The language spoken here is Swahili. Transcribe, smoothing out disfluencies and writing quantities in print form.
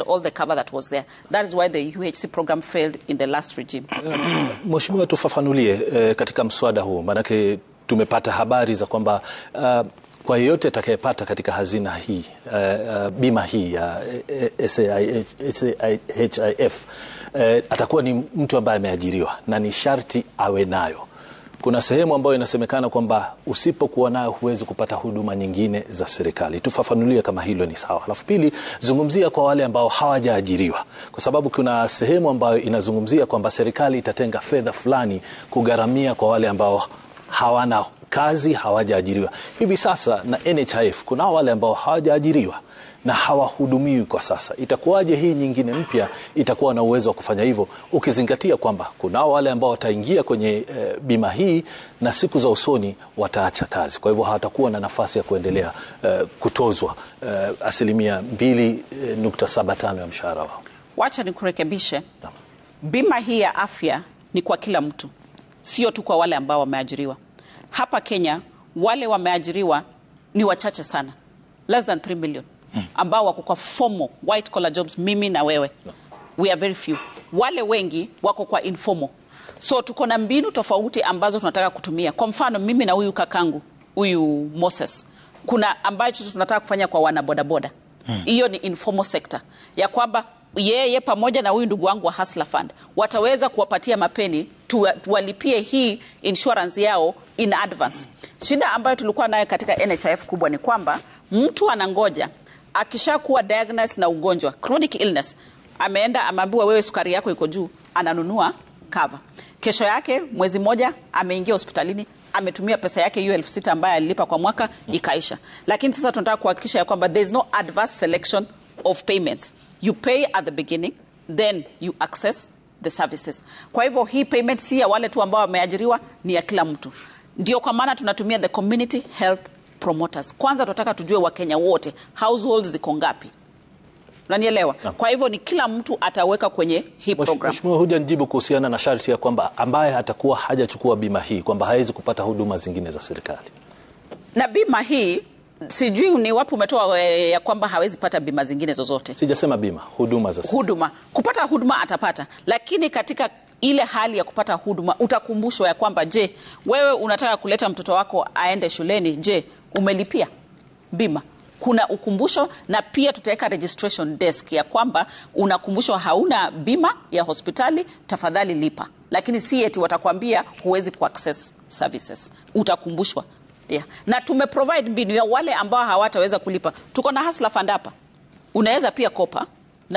all the cover that was there. That is why the UHC program failed in the last regime. Mheshimiwa, tufafanulie katika mswada huu, manake tumepata habari za kwamba kwa yeyote atakayepata katika hazina hii bima hii ya SAHIF atakuwa ni mtu ambaye ameajiriwa na ni sharti awe nayo. Kuna sehemu ambayo inasemekana kwamba usipokuwa nayo huwezi kupata huduma nyingine za serikali. Tufafanulie kama hilo ni sawa. Alafu pili, zungumzia kwa wale ambao hawajaajiriwa, kwa sababu kuna sehemu ambayo inazungumzia kwamba serikali itatenga fedha fulani kugharamia kwa wale ambao hawana kazi, hawajaajiriwa. Hivi sasa na NHIF kuna wale ambao hawajaajiriwa na hawahudumiwi kwa sasa. Itakuwaje hii nyingine mpya itakuwa na uwezo wa kufanya hivyo, ukizingatia kwamba kuna wale ambao wataingia kwenye bima hii na siku za usoni wataacha kazi, kwa hivyo hawatakuwa na nafasi ya kuendelea kutozwa asilimia 2.75 ya mshahara wao? Wacha nikurekebishe. Bima hii ya afya ni kwa kila mtu, sio tu kwa wale ambao wameajiriwa. Hapa Kenya wale wameajiriwa ni wachache sana, less than 3 million ambao wako kwa formal white collar jobs, mimi na wewe. We are very few. Wale wengi wako kwa informal. So tuko na mbinu tofauti ambazo tunataka kutumia. Kwa mfano mimi na huyu kakangu, huyu Moses, kuna ambacho tunataka kufanya kwa wana bodaboda. Hiyo ni informal sector, ya kwamba yeye pamoja na huyu ndugu wangu wa Hustler Fund wataweza kuwapatia mapeni tuwalipie hii insurance yao in advance. Shida ambayo tulikuwa nayo katika NHIF kubwa ni kwamba mtu anangoja akishakuwa diagnosed na ugonjwa chronic illness, ameenda ameambiwa wewe sukari yako iko juu, ananunua cover. Kesho yake mwezi moja ameingia hospitalini, ametumia pesa yake hiyo 6,000 ambayo alilipa kwa mwaka ikaisha. Lakini sasa tunataka kuhakikisha ya kwamba there is no adverse selection of payments. You pay at the beginning, then you access the services. Kwa hivyo hii payment si ya wale tu ambao wameajiriwa, ni ya kila mtu. Ndio kwa maana tunatumia the community health promoters. Kwanza tunataka tujue Wakenya wote households ziko ngapi. Unanielewa? Kwa hivyo ni kila mtu ataweka kwenye hii program. Mheshimiwa, hujanijibu kuhusiana na sharti ya kwamba ambaye atakuwa hajachukua bima hii kwamba hawezi kupata huduma zingine za serikali. Na bima hii sijui ni wapi umetoa ya kwamba hawezi pata bima zingine zozote. Sijasema bima, huduma za serikali. Huduma. Kupata huduma atapata, lakini katika ile hali ya kupata huduma utakumbushwa ya kwamba je, wewe unataka kuleta mtoto wako aende shuleni, je, umelipia bima? Kuna ukumbusho, na pia tutaweka registration desk ya kwamba unakumbushwa hauna bima ya hospitali, tafadhali lipa. Lakini si eti watakwambia huwezi kuaccess services. Utakumbushwa. Yeah. Na tumeprovide mbinu ya wale ambao hawataweza kulipa. Tuko na Hustler Fund hapa. Unaweza pia kopa